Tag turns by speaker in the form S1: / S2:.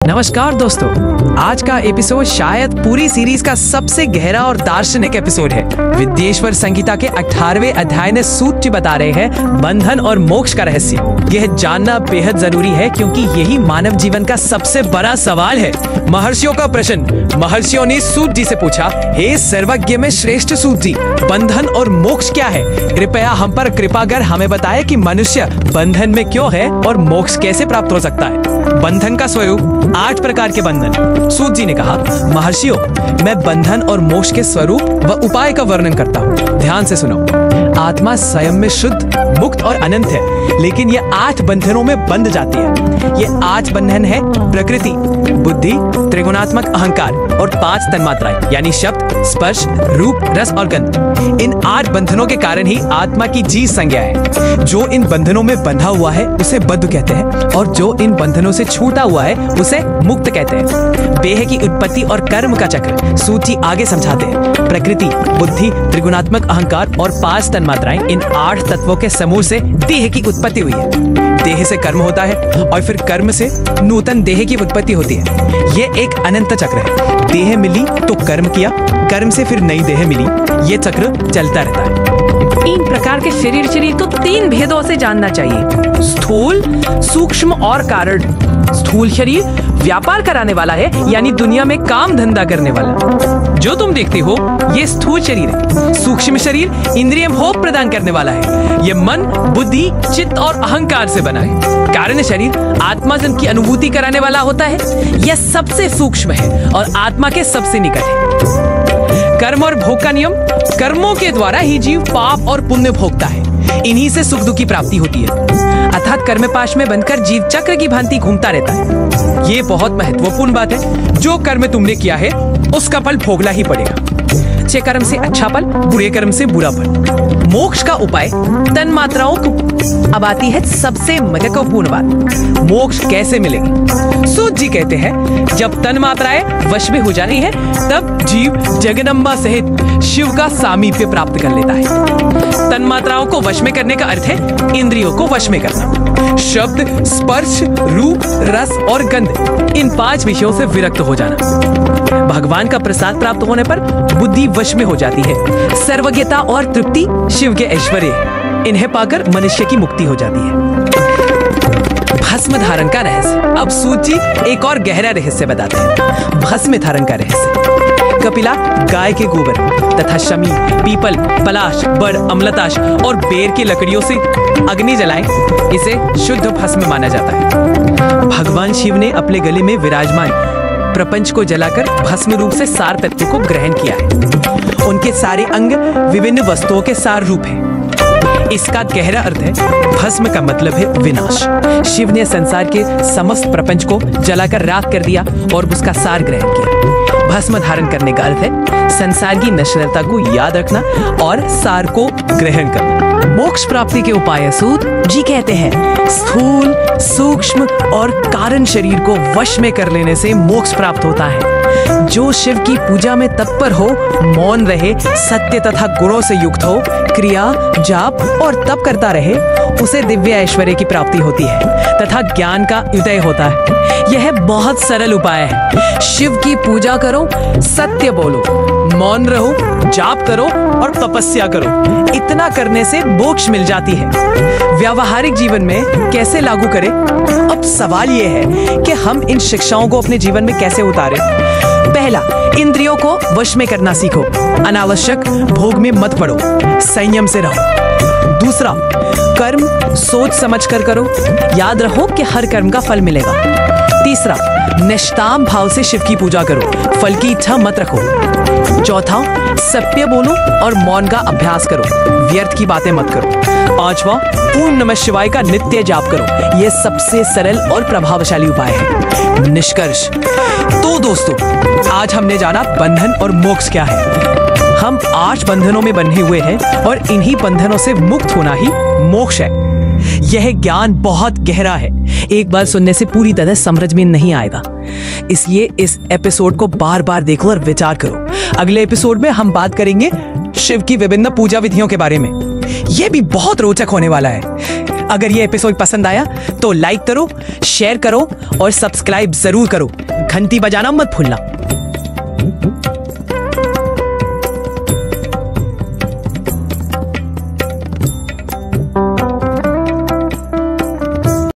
S1: नमस्कार दोस्तों, आज का एपिसोड शायद पूरी सीरीज का सबसे गहरा और दार्शनिक एपिसोड है। विद्येश्वर संहिता के 18वें अध्याय ने सूत जी बता रहे हैं बंधन और मोक्ष का रहस्य। यह जानना बेहद जरूरी है क्योंकि यही मानव जीवन का सबसे बड़ा सवाल है। महर्षियों का प्रश्न। महर्षियों ने सूत जी से पूछा, हे सर्वज्ञ में श्रेष्ठ सूत जी, बंधन और मोक्ष क्या है? कृपया हम पर कृपा कर हमें बताएं कि मनुष्य बंधन में क्यों है और मोक्ष कैसे प्राप्त हो सकता है। बंधन का स्वरूप 8 प्रकार के बंधन। सूत जी ने कहा, महर्षियों, मैं बंधन और मोक्ष के स्वरूप व उपाय का वर्णन करता हूँ। ध्यान से सुनो। आत्मा स्वयं में शुद्ध, मुक्त और अनंत है, लेकिन ये 8 बंधनों में बंध जाती है। ये 8 बंधन है प्रकृति, बुद्धि, त्रिगुणात्मक अहंकार और 5 तन्मात्राएं यानी शब्द, स्पर्श, रूप, रस और गंध। इन 8 बंधनों के कारण ही आत्मा की जीव संज्ञा है। जो इन बंधनों में बंधा हुआ है उसे बद्ध कहते हैं और जो इन बंधनों से छूटा हुआ है उसे मुक्त कहते हैं। देह की उत्पत्ति और कर्म का चक्र सूत जी आगे समझाते हैं। प्रकृति, बुद्धि, त्रिगुणात्मक अहंकार और 5 तन्मात्राएं, इन 8 तत्वों के समूह से देह की उत्पत्ति हुई है। देह से कर्म होता है और फिर कर्म से नूतन देह की उत्पत्ति होती है। ये एक अनंत चक्र है। देह मिली तो कर्म किया, कर्म से फिर नई देह मिली। ये चक्र चलता रहता है।
S2: 3 प्रकार के शरीर को 3 भेदों से जानना चाहिए, स्थूल, सूक्ष्म और कारण। स्थूल शरीर व्यापार कराने वाला है, यानी दुनिया में काम धंधा करने वाला। जो तुम देखते हो ये स्थूल शरीर है। सूक्ष्म शरीर इंद्रिय भोग प्रदान करने वाला है। ये मन, बुद्धि, चित्त और अहंकार से बना है। कारण शरीर आत्माजन की अनुभूति कराने वाला होता है। यह सबसे सूक्ष्म है और आत्मा के सबसे निकट है। कर्म और भोग का नियम। कर्मों के द्वारा ही जीव पाप और पुण्य भोगता है। इन्हीं से सुख दुख की प्राप्ति होती है। अर्थात कर्मपाश में बनकर जीव चक्र की भांति घूमता रहता है। ये बहुत महत्वपूर्ण बात है। जो कर्म तुमने किया है उसका फल भोगना ही पड़ेगा। अच्छे कर्म से अच्छा फल, बुरे कर्म से बुरा फल। मोक्ष का उपाय तन्मात्राओं को। अब आती है सबसे महत्वपूर्ण बात, मोक्ष कैसे मिलेगी? सूत जी कहते हैं, जब तन्मात्राएं वश में हो जाती है तब जीव जगदम्बा सहित शिव का सामीप्य प्राप्त कर लेता है। तन्मात्राओं को वश में करने का अर्थ है इंद्रियों को वश में करना। शब्द, स्पर्श, रूप, रस और गंध, इन 5 विषयों से विरक्त हो जाना। भगवान का प्रसाद प्राप्त होने पर बुद्धि वश में हो जाती है। सर्वज्ञता और तृप्ति शिव के ऐश्वर्य, इन्हें पाकर मनुष्य की मुक्ति हो जाती है। भस्म धारण का रहस्य। अब सूत जी एक और गहरा रहस्य बताते हैं। भस्म धारण का रहस्य। कपिला गाय के गोबर तथा शमी, पीपल, पलाश, बड़, अम्लताश और बेर की लकड़ियों से अग्नि जलाएं, इसे शुद्ध भस्म माना जाता है। भगवान शिव ने अपने गले में विराजमान प्रपंच को जलाकर भस्म रूप से सार तत्व को ग्रहण किया है। उनके सारे अंग विभिन्न वस्तुओं के सार रूप हैं। इसका गहरा अर्थ है, भस्म का मतलब है विनाश। शिव ने संसार के समस्त प्रपंच को जलाकर राख कर दिया और उसका सार ग्रहण किया। भस्म धारण करने का अर्थ है संसार की नश्वरता को याद रखना और सार को ग्रहण करना। मोक्ष प्राप्ति के उपाय सूत जी कहते हैं, स्थूल, सूक्ष्म और कारण शरीर को वश में कर लेने से मोक्ष प्राप्त होता है। जो शिव की पूजा में तत्पर हो, मौन रहे, सत्य तथा गुणों से युक्त हो, क्रिया, जाप और तप करता रहे, उसे दिव्य ऐश्वर्य की प्राप्ति होती है तथा ज्ञान का उदय होता है। यह बहुत सरल उपाय है। शिव की पूजा करो, सत्य बोलो, मौन रहो, जाप करो और तपस्या करो। इतना करने से मोक्ष मिल जाती है। व्यावहारिक जीवन में कैसे लागू करें? अब सवाल यह है कि हम इन शिक्षाओं को अपने जीवन में कैसे उतारें। पहला, इंद्रियों को वश में करना सीखो। अनावश्यक भोग में मत पड़ो, संयम से रहो। दूसरा, कर्म सोच समझ कर करो। याद रहो कि हर कर्म का फल मिलेगा। तीसरा, निष्काम भाव से शिव की पूजा करो, फल की इच्छा मत रखो। चौथा, सत्य बोलो और मौन का अभ्यास करो, व्यर्थ की बातें मत करो। पांचवा, ओम नमः शिवाय का नित्य जाप करो। यह सबसे सरल और प्रभावशाली उपाय है। निष्कर्ष तो दोस्तों, आज हमने जाना बंधन और मोक्ष क्या है। हम 8 बंधनों में बंधे हुए हैं और इन्हीं बंधनों से मुक्त होना ही मोक्ष है। यह ज्ञान बहुत गहरा है, एक बार सुनने से पूरी तरह समझ में नहीं आएगा। इसलिए इस एपिसोड को बार बार देखो और विचार करो। अगले एपिसोड में हम बात करेंगे शिव की विभिन्न पूजा विधियों के बारे में। यह भी बहुत रोचक होने वाला है।
S1: अगर ये एपिसोड पसंद आया तो लाइक करो, शेयर करो और सब्सक्राइब जरूर करो। घंटी बजाना मत भूलना।